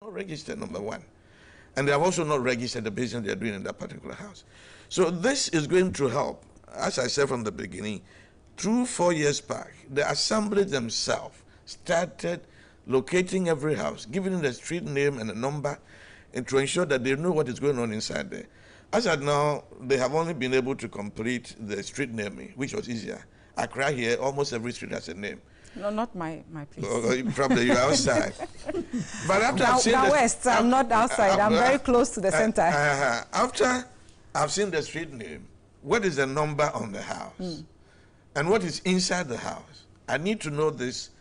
not registered, number one. And they have also not registered the business they are doing in that particular house. So this is going to help, as I said from the beginning, through 4 years back, the assembly themselves started locating every house, giving it a street name and a number, and to ensure that they know what is going on inside there. As at now, they have only been able to complete the street naming, which was easier. Accra here, almost every street has a name. No, not my place. Probably you're outside. But after I've seen West, I'm not outside. I'm very close to the center. After I've seen the street name, what is the number on the house? And what is inside the house? I need to know this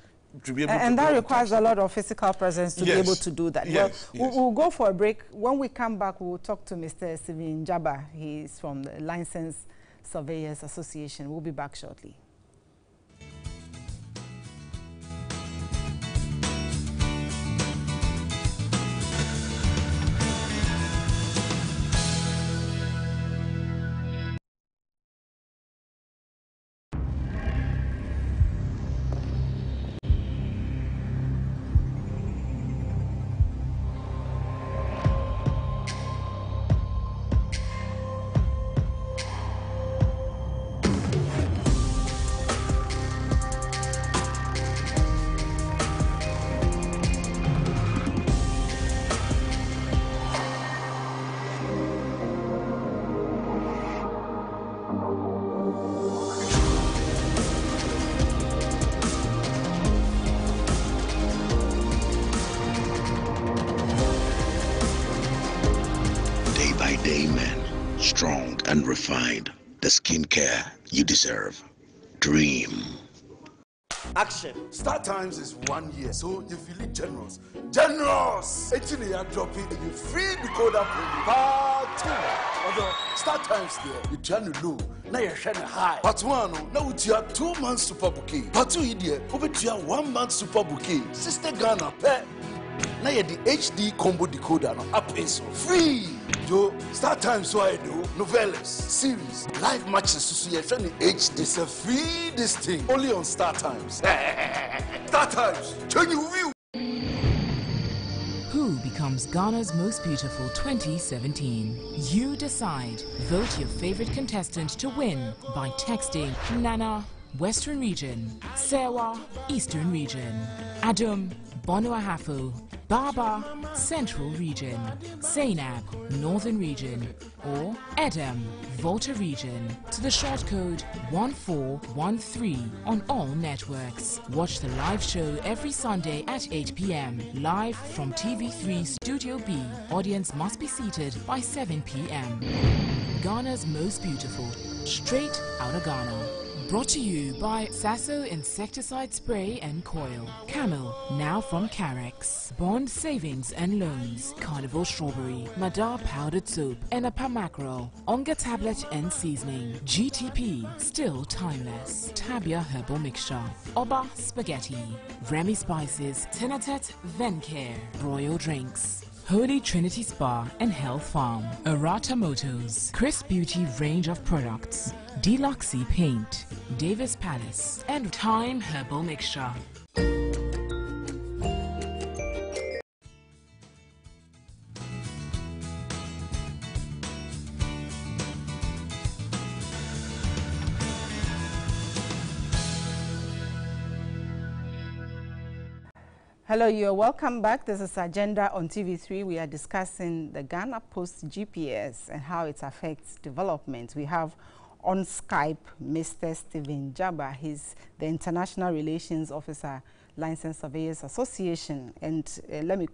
to be able to do. And that requires a lot of physical presence to be able to do that. Yes, well, we'll go for a break. When we come back, we'll talk to Mr. Stephen Jabba. He's from the Licensed Surveyors Association. We'll be back shortly. And refined, the skincare you deserve. Dream. Action. Start times is 1 year, so you feel it generous. Generous! 18 year dropping in you free decoder promo. Part 2. Although start times there, you turn to low. Now you're shining high. Part 1, now with your 2 months super bouquet. Part 2 here, over to your 1 month super bouquet. Sister Ghana, pet. Now you're the HD combo decoder no up so free. Yo, start time so I do novellas, series, live matches so you're trying to HD. It's a free this thing only on Star Times. Star Times, turn your view. Who becomes Ghana's most beautiful 2017? You decide. Vote your favorite contestant to win by texting Nana, Western Region, Sewa, Eastern Region, Adam, Bono Ahafo, Baba, Central Region, Zainab, Northern Region, or Edem, Volta Region, to the short code 1413 on all networks. Watch the live show every Sunday at 8 p.m. live from TV3 Studio B. Audience must be seated by 7 p.m. Ghana's most beautiful, straight out of Ghana. Brought to you by Sasso Insecticide Spray and Coil. Camel, now from Carex. Bond Savings and Loans. Carnival Strawberry. Madar Powdered Soap. Enapa Mackerel. Onga Tablet and Seasoning. GTP, still timeless. Tabia Herbal Mixture. Oba Spaghetti. Remy Spices. Tenatet Vencare. Royal Drinks. Holy Trinity Spa and Health Farm. Arata Motors. Chris Beauty range of products. Deluxe Paint. Davis Palace. And Time Herbal Mixture. Hello, you're welcome back. This is Agenda on TV3. We are discussing the Ghana Post GPS and how it affects development. We have on Skype Mr. Stephen Jabba. He's the International Relations Officer, Licensed Surveyors Association. And let me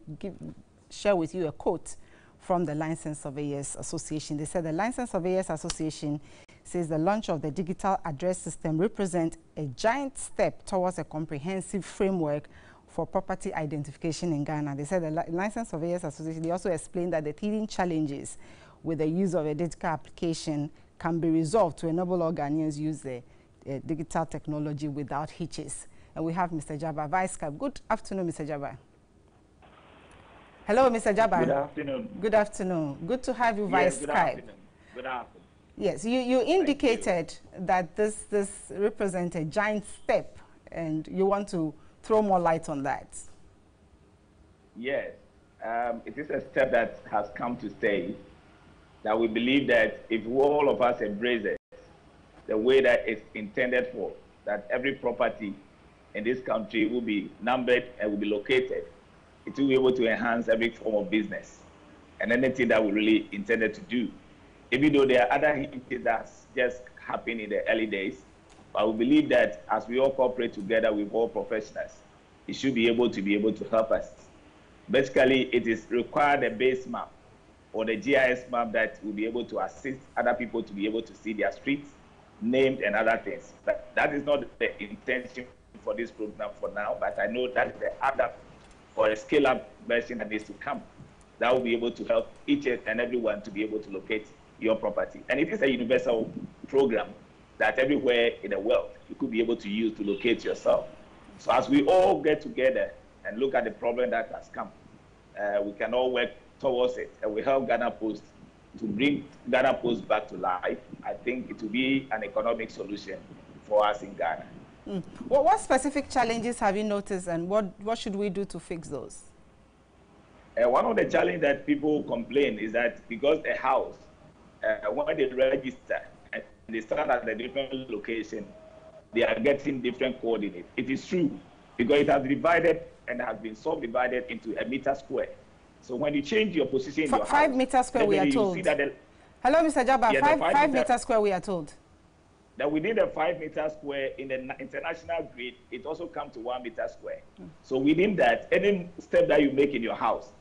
share with you a quote from the Licensed Surveyors Association. They said the Licensed Surveyors Association says the launch of the digital address system represents a giant step towards a comprehensive framework for property identification in Ghana. They said the Licensed Surveyors Association, they also explained that the teething challenges with the use of a digital application can be resolved to enable all Ghanaians use the digital technology without hitches. And we have Mr. Jabba via Skype. Good afternoon, Mr. Jabba. Hello, Mr. Jabba. Good afternoon. Good afternoon. Good to have you via Good Skype. afternoon. Good afternoon. Yes, you indicated that this represents a giant step, and you want to throw more light on that. Yes. It is a step that has come to stay, that we believe that if all of us embrace it the way that it's intended for, that every property in this country will be numbered and will be located, it will be able to enhance every form of business and anything that we really intended to do. Even though there are other hints that's just happened in the early days, but we believe that as we all cooperate together with all professionals, it should be able to help us. Basically, it is required a base map or the GIS map that will be able to assist other people to be able to see their streets, named and other things. But that is not the intention for this program for now, but I know that is the other or a scale-up version that needs to come that will be able to help each and everyone to be able to locate your property. And it is a universal program that everywhere in the world you could be able to use to locate yourself. So as we all get together and look at the problem that has come, we can all work towards it, and we help Ghana Post to bring Ghana Post back to life. I think it will be an economic solution for us in Ghana. Well, what specific challenges have you noticed, and what should we do to fix those? One of the challenges that people complain is that because a house, when they register and they start at a different location, they are getting different coordinates. It is true, because it has divided and has been subdivided into a meter square. So when you change your position in your house, 5 meter square, we are told. Hello, Mr. Jabba, yeah, 5 meter square, we are told. That within the 5 meter square in the international grid, it also comes to 1 meter square. So within that, any step that you make in your house,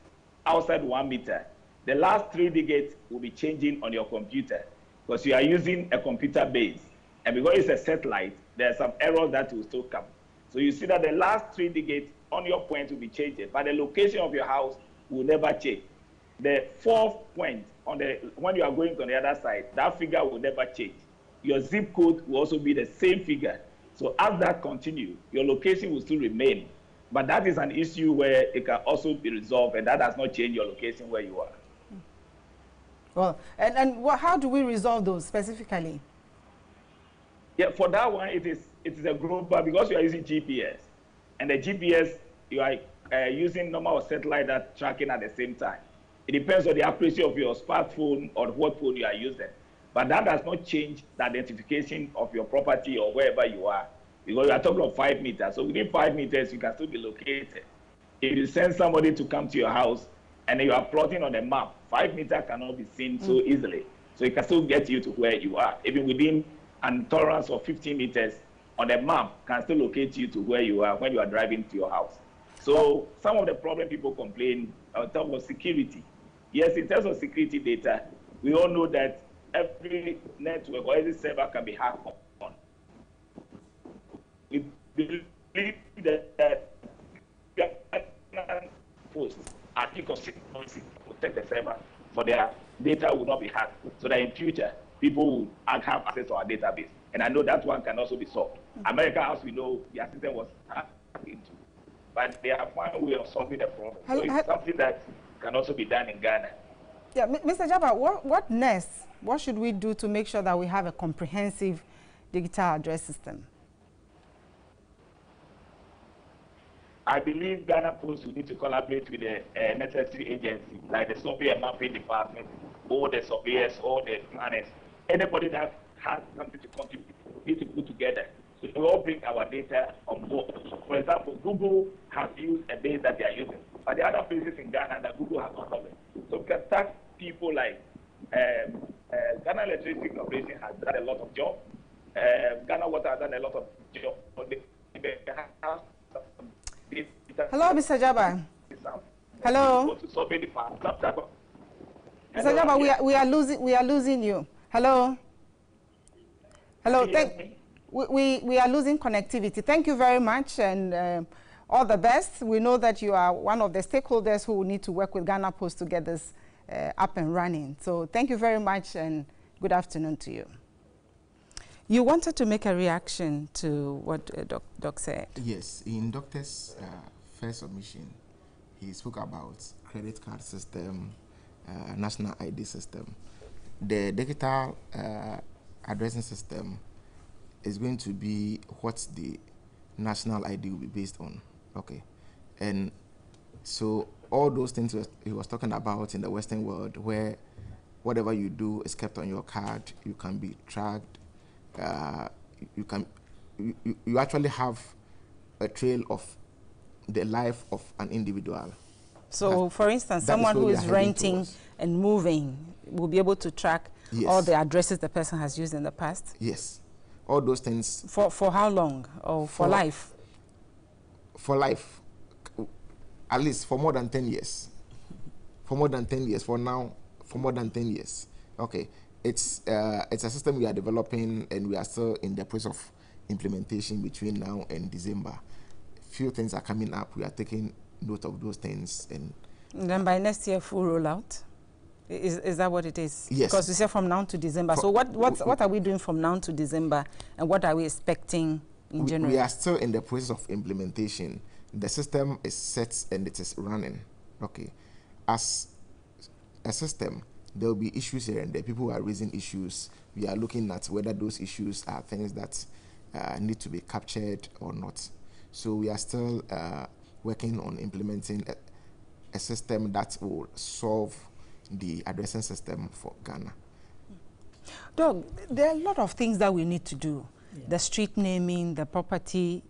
outside 1 meter, the last 3 digits will be changing on your computer because you are using a computer base. And because it's a satellite, there are some errors that will still come. So you see that the last 3 digits on your point will be changed, but the location of your house will never change. The 4th point on the when you are going to the other side, that figure will never change. Your zip code will also be the same figure. So as that continues, your location will still remain. But that is an issue where it can also be resolved, and that does not change your location where you are. Well, and how do we resolve those specifically? Yeah, for that one, it is a global, because you are using GPS, and the GPS, you are using normal satellite that tracking at the same time. It depends on the accuracy of your smartphone or what phone you are using. But that does not change the identification of your property or wherever you are, because you are talking of 5 meters. So within 5 meters, you can still be located. If you send somebody to come to your house and you are plotting on a map, 5 meters cannot be seen so easily. So it can still get you to where you are. Even within an tolerance of 15 meters on a map can still locate you to where you are when you are driving to your house. So some of the problem people complain in terms of security. Yes, in terms of security data, we all know that every network or every server can be hacked on. We believe that posts are inconsistency to protect the server for their data will not be hacked, so that in future people will have access to our database. And I know that one can also be solved. America, as we know, their system was hacked into, but they have one way of solving the problem. So it's something that can also be done in Ghana. Yeah, Mr. Jabba, what next? What should we do to make sure that we have a comprehensive digital address system? I believe Ghana Post will need to collaborate with the necessary agencies, like the survey and mapping department, all the surveyors, all the planners, anybody that has something to contribute, need to put together. So we all bring our data on board. For example, Google has used a base that they are using, but the other places in Ghana that Google has not covered. So we can start people like Ghana Electricity Corporation has done a lot of jobs. Ghana Water has done a lot of jobs. Hello, Mr. Jabba. Hello. Mr. Jabba, we are losing you. Hello. Hello. We are losing connectivity. Thank you very much, and all the best. We know that you are one of the stakeholders who will need to work with Ghana Post to get this up and running. So thank you very much, and good afternoon to you. You wanted to make a reaction to what Doc said. Yes, in Doctor's first submission, he spoke about credit card system, national ID system. The digital addressing system is going to be what the national ID will be based on. Okay, and so all those things he was talking about in the Western world, where whatever you do is kept on your card, you can be tracked, you actually have a trail of the life of an individual. So, for instance, someone who is renting and moving will be able to track all the addresses the person has used in the past? Yes. All those things. For how long? Or for life? For life. At least for more than 10 years. For more than 10 years. For now, for more than 10 years. Okay. It's a system we are developing, and we are still in the process of implementation between now and December. Few things are coming up. We are taking note of those things. And then by next year, full rollout? Is that what it is? Yes. Because we say from now to December. So what are we doing from now to December, and what are we expecting in January? We are still in the process of implementation. The system is set and it is running. Okay. As a system, there will be issues here and there. People are raising issues. We are looking at whether those issues are things that need to be captured or not. So we are still working on implementing a system that will solve the addressing system for Ghana. Doug, there are a lot of things that we need to do. Yeah. The street naming, the property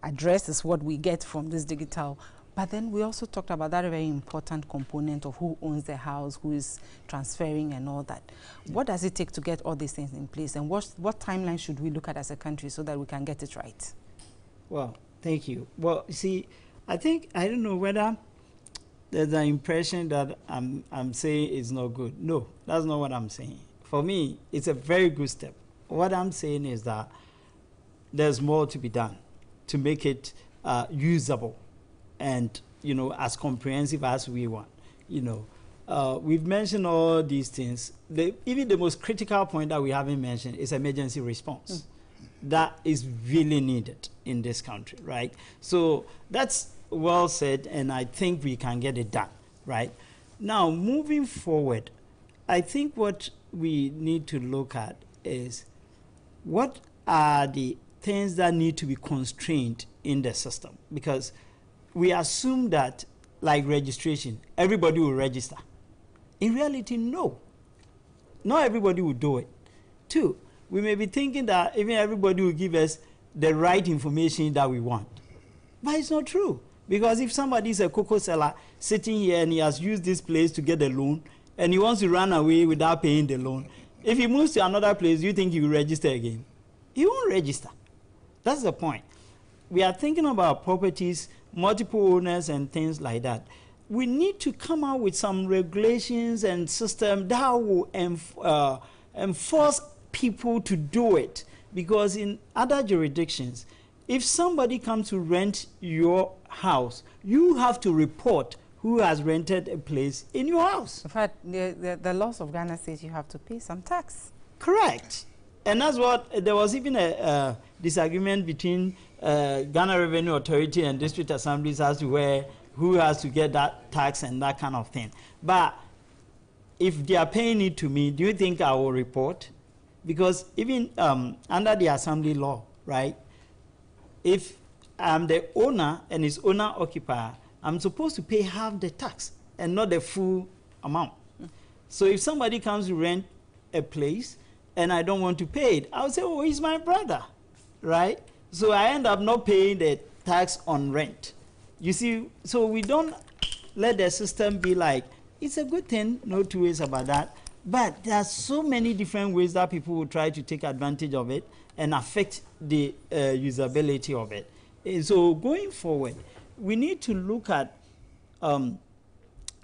address is what we get from this digital. But then we also talked about that very important component of who owns the house, who is transferring and all that. What does it take to get all these things in place? And what timeline should we look at as a country so that we can get it right? Well, thank you. Well, see, I don't know whether there's an impression that I'm saying is not good. No, that's not what I'm saying. For me, it's a very good step. What I'm saying is that there's more to be done to make it usable and, you know, as comprehensive as we want. You know, we've mentioned all these things. Even the most critical point that we haven't mentioned is emergency response. That is really needed in this country, right? So that's well said, and I think we can get it done, right? Now, moving forward, I think what we need to look at is what are the things that need to be constrained in the system? Because we assume that, like registration, everybody will register. In reality, no. Not everybody will do it. Two, we may be thinking that even everybody will give us the right information that we want. But it's not true. Because if somebody is a cocoa seller sitting here and he has used this place to get a loan and he wants to run away without paying the loan, if he moves to another place, do you think he will register again? He won't register. That's the point. We are thinking about properties, multiple owners and things like that. We need to come out with some regulations and systems that will enforce people to do it. Because in other jurisdictions, if somebody comes to rent your house, you have to report who has rented a place in your house. In fact, the laws of Ghana says you have to pay some tax. Correct. And that's what, there was even a disagreement between Ghana Revenue Authority and district assemblies as to who has to get that tax and that kind of thing. But if they are paying it to me, do you think I will report? Because even under the assembly law, right, if I'm the owner and it's owner-occupier, I'm supposed to pay half the tax and not the full amount. So if somebody comes to rent a place and I don't want to pay it, I'll say, oh, he's my brother, right? So I end up not paying the tax on rent. You see, so we don't let the system be like, it's a good thing, no two ways about that, but there are so many different ways that people will try to take advantage of it and affect the usability of it. And so going forward, we need to look at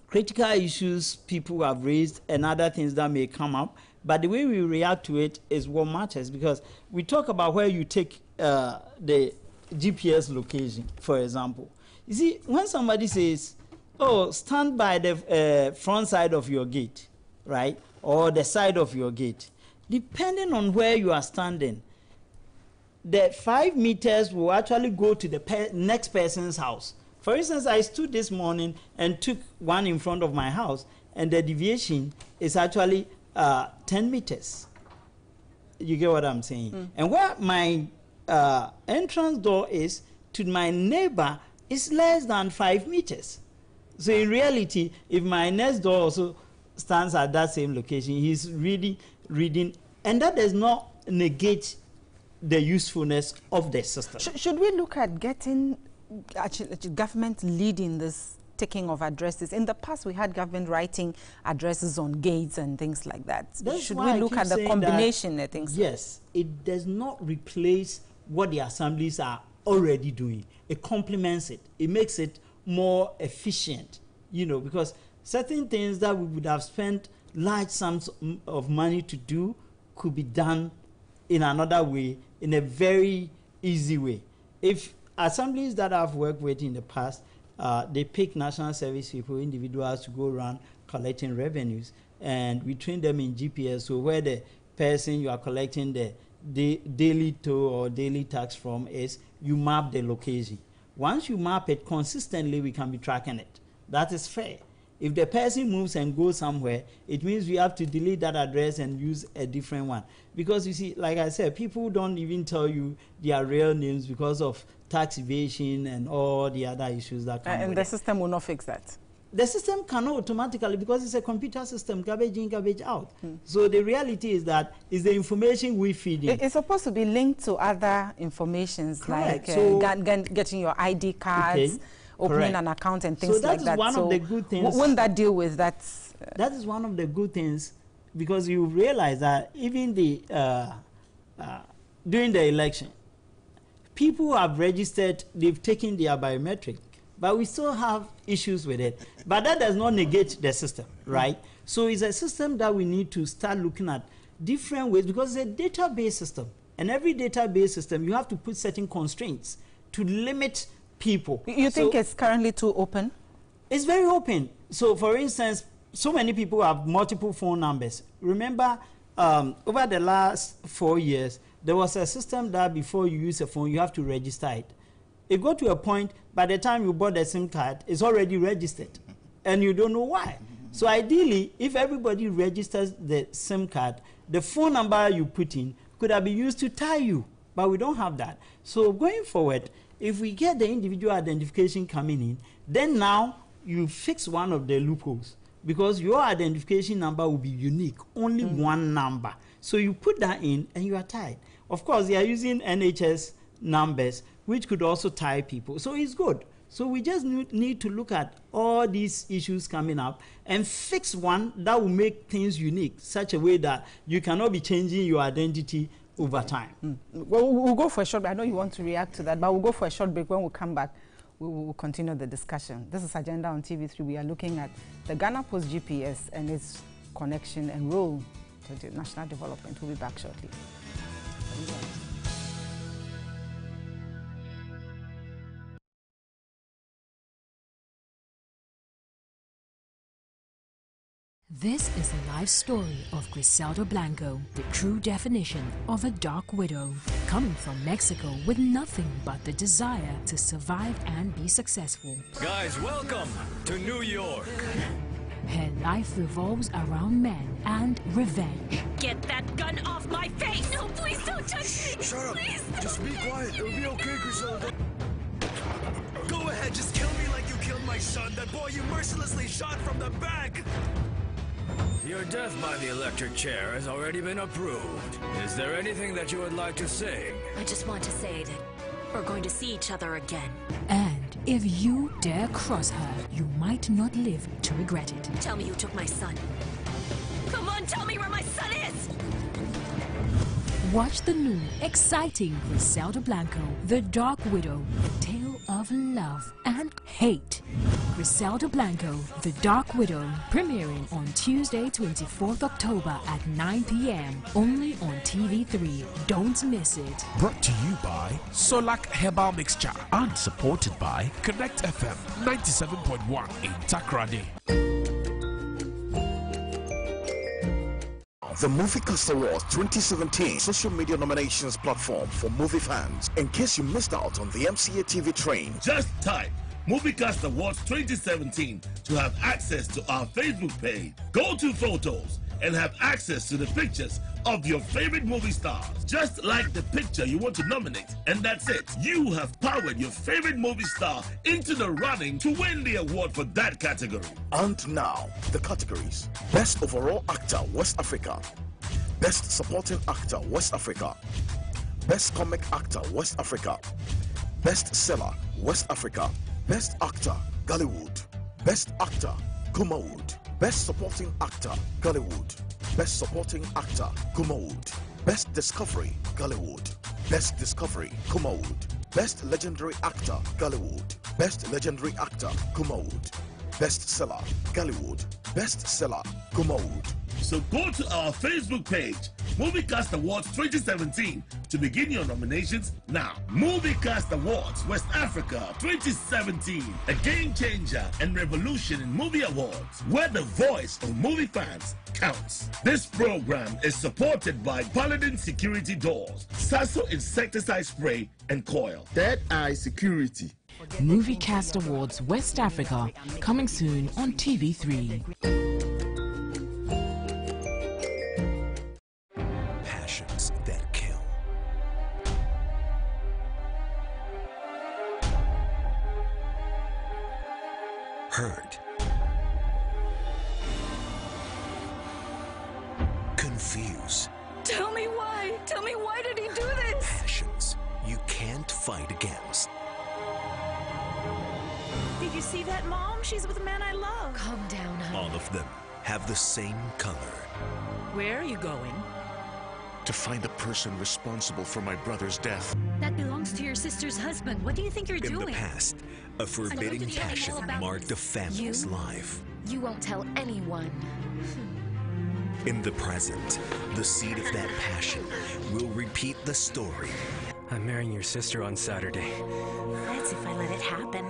critical issues people have raised and other things that may come up, but the way we react to it is what matters, because we talk about where you take the GPS location, for example. You see, when somebody says, oh, stand by the front side of your gate, right, or the side of your gate, depending on where you are standing, the 5 meters will actually go to the next person's house. For instance, I stood this morning and took one in front of my house, and the deviation is actually 10 meters. You get what I'm saying? And where my entrance door is to my neighbor is less than 5 meters. So in reality, if my next door also stands at that same location, he's reading, and that does not negate the usefulness of the system. Should we look at getting actually government leading this taking of addresses? In the past, we had government writing addresses on gates and things like that. Should we look at the combination of things? Yes, it does not replace what the assemblies are already doing. It complements it. It makes it more efficient, you know, because certain things that we would have spent large sums of money to do could be done in another way, in a very easy way. If assemblies that I've worked with in the past, they pick national service people, individuals to go around collecting revenues, and we train them in GPS, so where the person you are collecting the daily toll or daily tax from is, you map the location. Once you map it consistently, we can be tracking it. That is fair. If the person moves and goes somewhere, it means we have to delete that address and use a different one. Because you see, like I said, people don't even tell you their real names because of tax evasion and all the other issues that come with it. And the system will not fix that? The system cannot automatically, because it's a computer system, garbage in, garbage out. So the reality is that it's the information we feed in. It's supposed to be linked to other informations, correct. Like so, getting your ID cards, opening an account and things like that. So that is one of the good things. Wouldn't that deal with that? That is one of the good things, because you realize that even during the election, people have registered, they've taken their biometric, but we still have issues with it. But that does not negate the system, right? So it's a system that we need to start looking at different ways, because it's a database system. And every database system, you have to put certain constraints to limit people. You think it's currently too open? It's very open. So for instance, so many people have multiple phone numbers. Remember, over the last 4 years, there was a system that before you use a phone, you have to register it. It got to a point, by the time you bought the SIM card, it's already registered, and you don't know why. So ideally, if everybody registers the SIM card, the phone number you put in could have been used to tie you, but we don't have that. So going forward, if we get the individual identification coming in, then now you fix one of the loopholes, because your identification number will be unique, only one number. So you put that in and you are tied. Of course, they are using NHS numbers, which could also tie people. So it's good. So we just need to look at all these issues coming up and fix one that will make things unique, such a way that you cannot be changing your identity over time. Well, we'll go for a short break. I know you want to react to that, but we'll go for a short break. When we come back, we will continue the discussion. This is Agenda on TV3. We are looking at the Ghana Post GPS and its connection and role to the national development. We'll be back shortly. This is a life story of Griselda Blanco, the true definition of a dark widow, coming from Mexico with nothing but the desire to survive and be successful. Guys, welcome to New York. Her life revolves around men and revenge. Get that gun off my face! No, please don't touch me! Shut up! Please. Just be quiet. It'll be okay, Griselda. Go ahead, just kill me like you killed my son, that boy you mercilessly shot from the back! Your death by the electric chair has already been approved. Is there anything that you would like to say? I just want to say that we're going to see each other again. And if you dare cross her, you might not live to regret it. Tell me you took my son. Come on, tell me where my son is! Watch the new, exciting Griselda Blanco, The Dark Widow, a tale of love and hate. Griselda Blanco, The Dark Widow, premiering on Tuesday, 24th October at 9 p.m. only on TV3. Don't miss it. Brought to you by Solak Herbal Mixture and supported by Connect FM 97.1 in Takrady. The Movie Cast Awards 2017 social media nominations platform for movie fans. In case you missed out on the MCA TV train, just type MovieCast Awards 2017 to have access to our Facebook page. Go to photos, and have access to the pictures of your favorite movie stars, just like the picture you want to nominate. And that's it. You have powered your favorite movie star into the running to win the award for that category. And now, the categories: Best Overall Actor, West Africa; Best Supporting Actor, West Africa; Best Comic Actor, West Africa; Best Seller, West Africa; Best Actor, Gollywood; Best Actor, Kumawood; Best Supporting Actor, Gollywood; Best Supporting Actor, Kumawood; Best Discovery, Gollywood; Best Discovery, Kumawood; Best Legendary Actor, Gollywood; Best Legendary Actor, Kumawood; Best Seller, Gollywood; Best Seller, Kumawood. So go to our Facebook page, MovieCast Awards 2017, to begin your nominations now. MovieCast Awards West Africa 2017, a game changer and revolution in movie awards, where the voice of movie fans counts. This program is supported by Paladin Security Doors, Sasso Insecticide Spray and Coil, Dead Eye Security. MovieCast Awards West Africa, coming soon on TV3. Passions that kill. Hurt. Confuse. Tell me why. Tell me why did he do this? Passions you can't fight against. Did you see that, Mom? She's with a man I love. Calm down, honey. All of them have the same color. Where are you going? To find the person responsible for my brother's death. That belongs to your sister's husband. What do you think you're doing? In the past, a forbidding passion marked a family's life. You won't tell anyone. In the present, the seed of that passion will repeat the story. I'm marrying your sister on Saturday. That's if I let it happen.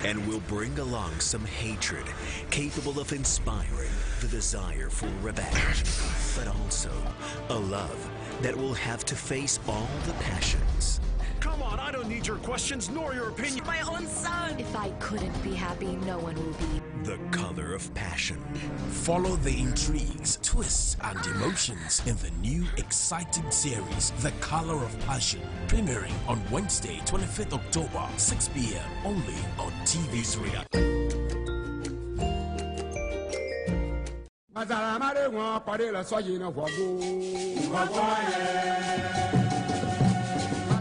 And will bring along some hatred capable of inspiring the desire for revenge, but also a love that will have to face all the passions. Come on, I don't need your questions nor your opinion. My own son! If I couldn't be happy, no one will be. The color of passion. Follow the intrigues, twists, and emotions in the new exciting series, The Color of Passion, premiering on Wednesday, 25th October, 6 p.m. only on TV3.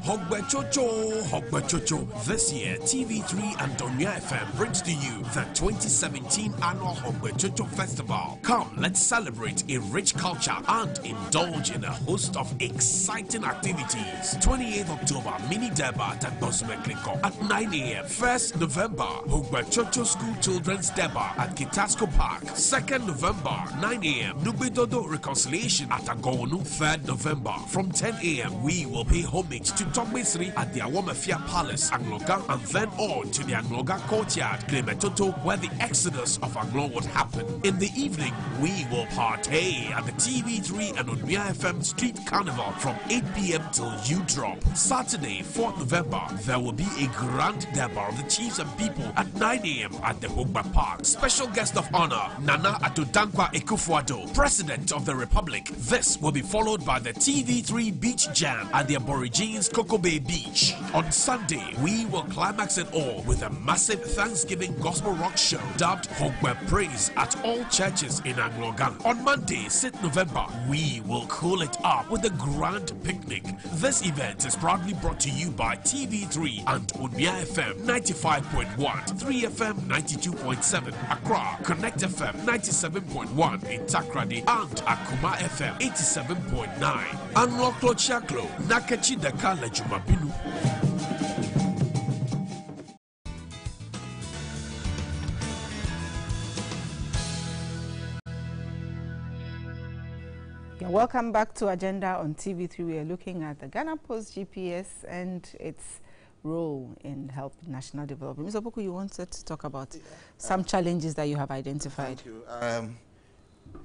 Hogbechocho. This year, TV3 and Donya FM brings to you the 2017 annual Hogbechocho Festival. Come, let's celebrate a rich culture and indulge in a host of exciting activities. 28th October, mini debate at Bosmekliko at 9 a.m. 1st November, Hogbechocho School Children's Debate at Kitasco Park. 2nd November, 9 a.m. Nubidodo Reconciliation at Agonu. 3rd November, from 10 a.m. we will pay homage to Togmesri at the Awamafia Palace, Angloga, and then on to the Angloga Courtyard, Clemetoto, where the exodus of Anglo would happen. In the evening, we will partay at the TV3 and Onmia FM Street Carnival from 8 p.m. till you drop. Saturday, 4th November, there will be a grand debate of the chiefs and people at 9 a.m. at the Hogba Park. Special guest of honor, Nana Atodankwa Ekufuado, President of the Republic. This will be followed by the TV3 Beach Jam at the Aborigines Coco Bay Beach. On Sunday, we will climax it all with a massive Thanksgiving gospel rock show dubbed Hogba Praise at all churches in Anglogan. On Monday, 6th November, we will cool it up with a grand picnic. This event is proudly brought to you by TV3 and Onmia FM 95.1, 3FM 92.7, Accra, Connect FM 97.1 in Takrady, and Akuma FM 87.9. Angloklo Chaklo, Nakachi Dakala Jumabinu. Welcome back to Agenda on TV3. We are looking at the Ghana Post GPS and its role in helping national development. Mr. Boku, you wanted to talk about some challenges that you have identified. Thank you.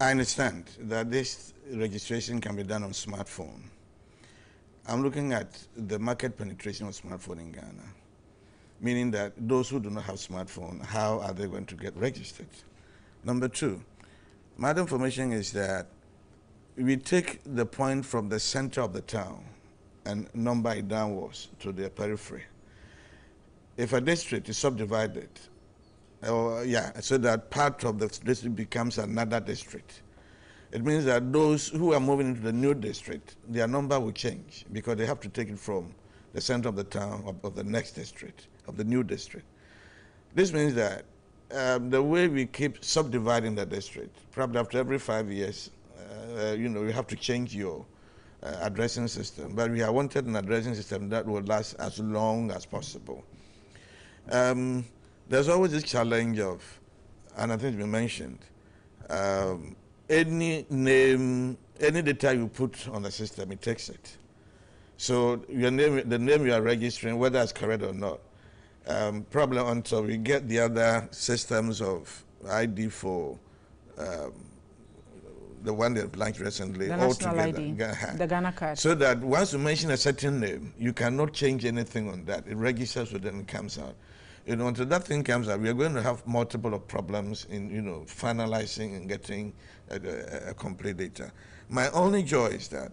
I understand that this registration can be done on smartphone. I'm looking at the market penetration of smartphone in Ghana, meaning that those who do not have smartphone, how are they going to get registered? Number two, My information is that we take the point from the center of the town and number it downwards to the periphery. If a district is subdivided, so that part of the district becomes another district, it means that those who are moving into the new district, their number will change because they have to take it from the center of the town of the next district, of the new district. This means that the way we keep subdividing the district, probably after every 5 years, you have to change your addressing system. But we have wanted an addressing system that will last as long as possible. There's always this challenge of, and I think it's been mentioned, any name, any data you put on the system, it takes it. So your name, the name you are registering, whether it's correct or not, probably until we get the other systems of ID for the one that launched recently, the all national together, ID, the Ghana card. So that once you mention a certain name, you cannot change anything on that. It registers with it and comes out. Until that thing comes out, we are going to have multiple of problems in, finalizing and getting a complete data. My only joy is that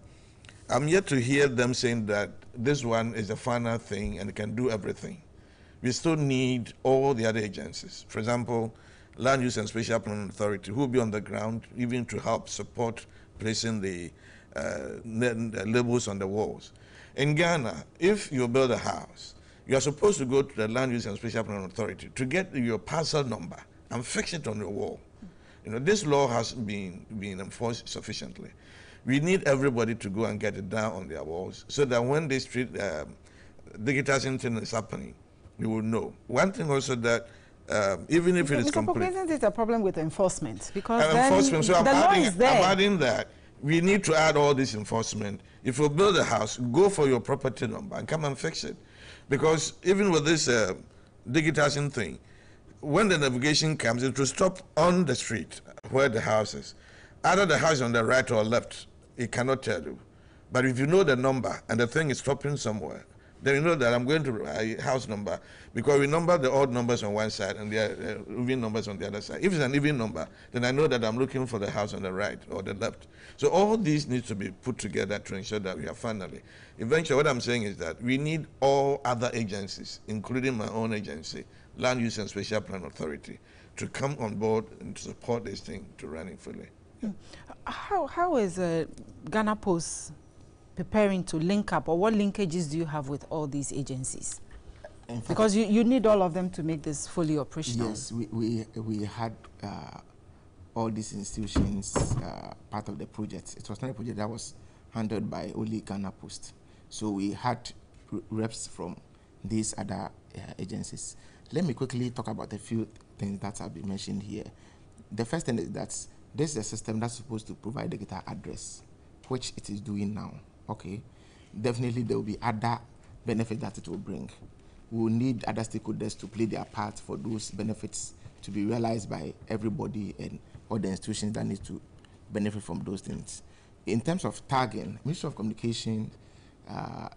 I'm yet to hear them saying that this one is the final thing and it can do everything. We still need all the other agencies. For example, Land Use and Spatial Planning Authority, who will be on the ground even to help support placing the labels on the walls. In Ghana, if you build a house, you are supposed to go to the Land Use and Spatial Planning Authority to get your parcel number and fix it on your wall. This law has been enforced sufficiently. We need everybody to go and get it down on their walls so that when this digitizing thing is happening, you will know. One thing also that even if it is complete, isn't it a problem with enforcement? Because enforcement. So the law is there. I'm adding that we need to add all this enforcement. If you build a house, go for your property number and come and fix it. Because even with this digitizing thing, when the navigation comes, it will stop on the street where the house is. Either the house is on the right or left, it cannot tell you. But if you know the number and the thing is stopping somewhere, then you know that I'm going to a house number, because we number the odd numbers on one side and the even numbers on the other side. If it's an even number, then I know that I'm looking for the house on the right or the left. So all these need to be put together to ensure that we are finally. Eventually, what I'm saying is that we need all other agencies, including my own agency, Land Use and Spatial Planning Authority, to come on board and to support this thing to running fully. Yeah. How is Ghana Post preparing to link up, or what linkages do you have with all these agencies? Because you need all of them to make this fully operational. Yes, we had all these institutions part of the project. It was not a project that was handled by only Ghana Post. So we had reps from these other agencies. Let me quickly talk about a few things that have been mentioned here. The first thing is that this is a system that's supposed to provide the digital address, which it is doing now. Okay, definitely there will be other benefits that it will bring. We will need other stakeholders to play their part for those benefits to be realized by everybody and all the institutions that need to benefit from those things. In terms of tagging, Ministry of Communication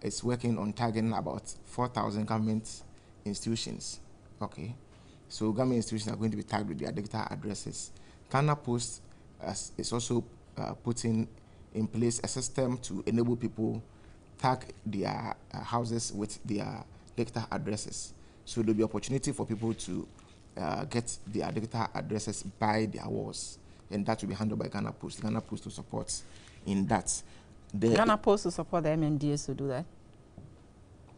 is working on tagging about 4,000 government institutions. Okay, so government institutions are going to be tagged with their digital addresses. Ghana Post is also putting in place a system to enable people tag their houses with their digital addresses. So there'll be opportunity for people to get their digital addresses by their walls, and that will be handled by Ghana Post. Ghana Post to support in that. Ghana Post to support the MNDAs to do that?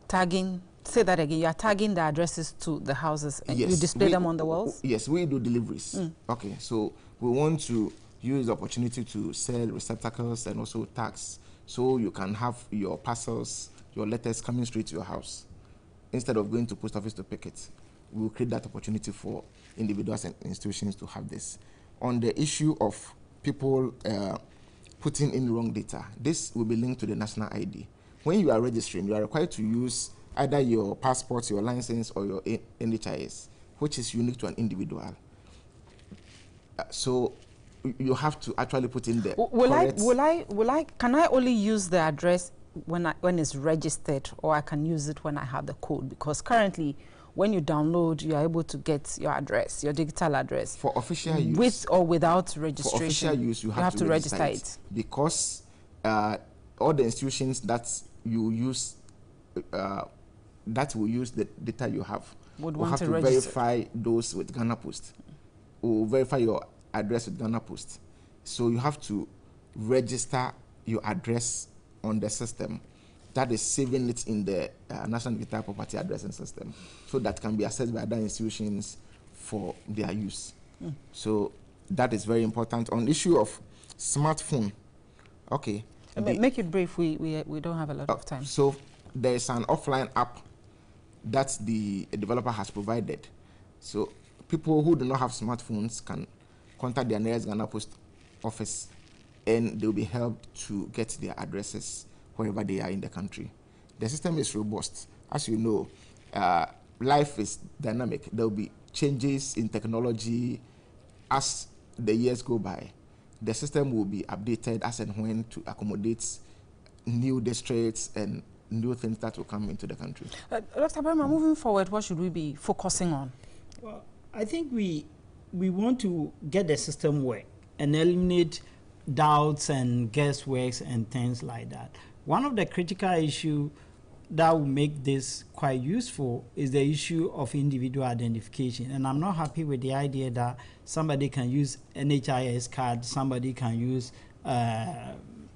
Tagging, say that again, you are tagging the addresses to the houses and yes, you display them on the walls? Yes, we do deliveries. Okay, so we want to use the opportunity to sell receptacles and also tags, so you can have your parcels, your letters coming straight to your house. Instead of going to post office to pick it, we will create that opportunity for individuals and institutions to have this. On the issue of people putting in wrong data, this will be linked to the national ID. When you are registering, you are required to use either your passport, your license, or your NHIS, which is unique to an individual. So you have to actually put in the can I only use the address when it's registered, or I can use it when I have the code? Because currently when you download, you are able to get your address, your digital address. For official use. With or without registration. For official use, you have to register it. Because all the institutions that you use, that will use the data you have, will have to verify those with Ghana Post, or verify your address with Ghana Post. So you have to register your address on the system. That is saving it in the National Digital Property Addressing System, so that can be accessed by other institutions for their use. So that is very important. On the issue of smartphone, okay. Make it brief, we don't have a lot of time. So there is an offline app that the developer has provided. So people who do not have smartphones can contact their nearest Ghana Post office, and they'll be helped to get their addresses wherever they are in the country. The system is robust. As you know, life is dynamic. There will be changes in technology as the years go by. The system will be updated as and when to accommodate new districts and new things that will come into the country. Dr. Barima, moving forward, what should we be focusing on? Well, I think we want to get the system work and eliminate doubts and guessworks and things like that. One of the critical issues that will make this quite useful is the issue of individual identification. And I'm not happy with the idea that somebody can use NHIS card, somebody can use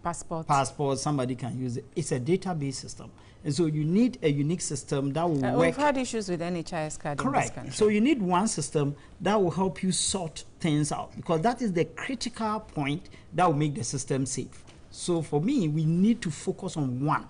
passport, somebody can use it. It's a database system. And so you need a unique system that will work. We've had issues with NHIS card in this country. So you need one system that will help you sort things out, because that is the critical point that will make the system safe. So for me, we need to focus on one.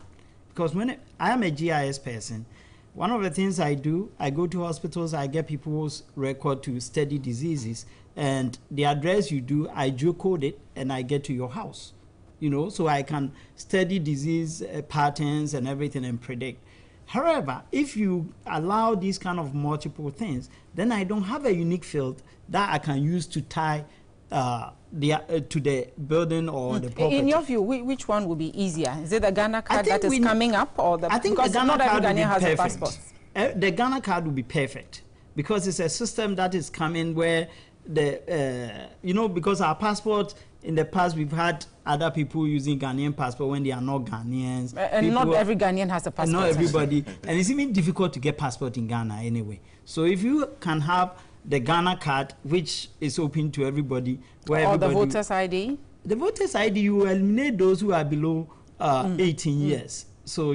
Because when I am a GIS person, one of the things I do, I go to hospitals, I get people's record to study diseases, and the address you do, I geocode it, and I get to your house. You know, so I can study disease patterns and everything and predict. However, if you allow these kind of multiple things, then I don't have a unique field that I can use to tie to the building or the property. In your view, which one will be easier? Is it the Ghana card that is coming up, or the? I think because the Ghana not every card Ghanaian has a perfect. passport. The Ghana card will be perfect because it's a system that is coming where the because our passport in the past we've had other people using Ghanaian passport when they are not Ghanaians. And not every Ghanaian has a passport. Not everybody, and it's even difficult to get passport in Ghana anyway. So if you can have the Ghana card, which is open to everybody, where or the voters ID. The voters ID, you eliminate those who are below 18 years. So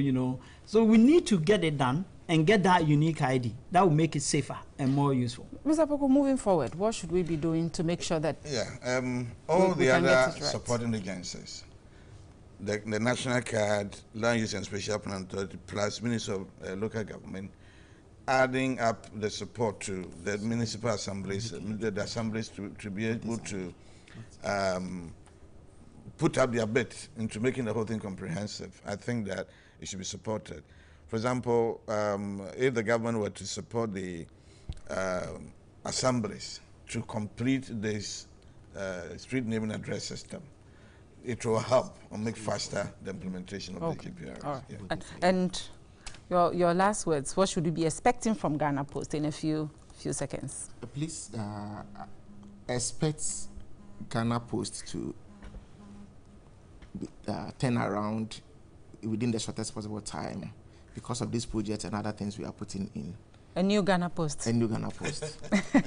so we need to get it done and get that unique ID. That will make it safer and more useful. Mr. Poko, moving forward, what should we be doing to make sure that all the other supporting agencies, the National Card, Land Use and Special Plan Authority, plus Ministry of Local Government, adding up the support to the municipal assemblies, the assemblies to be able to put up their bit into making the whole thing comprehensive. I think that it should be supported. For example, if the government were to support the assemblies to complete this street naming address system, it will help and make faster the implementation of the GPRs. Right. Yeah. And your last words, what should we be expecting from Ghana Post in a few seconds? Please expect Ghana Post to turn around within the shortest possible time because of this project and other things we are putting in. A new Ghana Post. A new Ghana Post.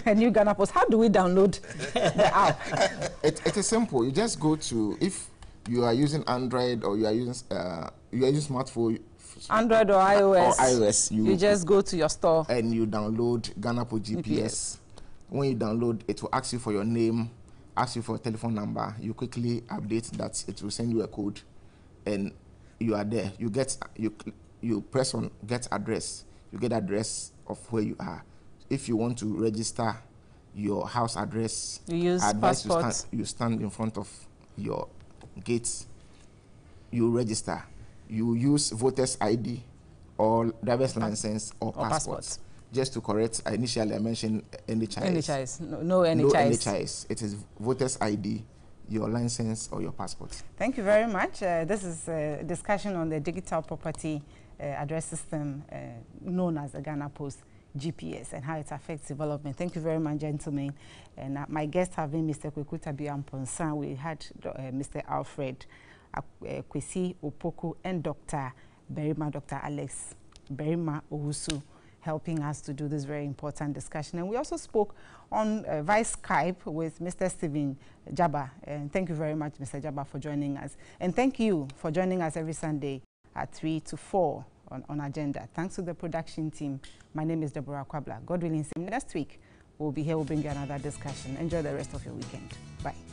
A new Ghana Post. How do we download the app? It is simple. You just go to, if you are using Android or you are using smartphone, Android or iOS. Or iOS. You just go to your store and you download Ghana Post GPS. When you download, it will ask you for your name, ask you for a telephone number. You quickly update that. It will send you a code, and you are there. You press on get address. You get address of where you are. If you want to register your house address, you use passport. You stand in front of your gates. You register. You use voters ID or driver's license or passport. Just to correct, initially I mentioned NHIS. NHIS. No NHIS. No NHIS. It is voters ID, your license or your passport. Thank you very much. This is a discussion on the digital property address system known as the Ghana Post GPS and how it affects development. Thank you very much, gentlemen. And my guests have been Mr. Kwekuta Biamponsan. We had Mr. Alfred Kwesi Opoku and Dr. Alex Berima Owusu, helping us to do this very important discussion. And we also spoke on via Skype with Mr. Stephen Jabba. And thank you very much, Mr. Jabba, for joining us. And thank you for joining us every Sunday at 3 to 4 on Agenda. Thanks to the production team. My name is Deborah Kwabla. God willing, next week we'll be here. We'll bring you another discussion. Enjoy the rest of your weekend. Bye.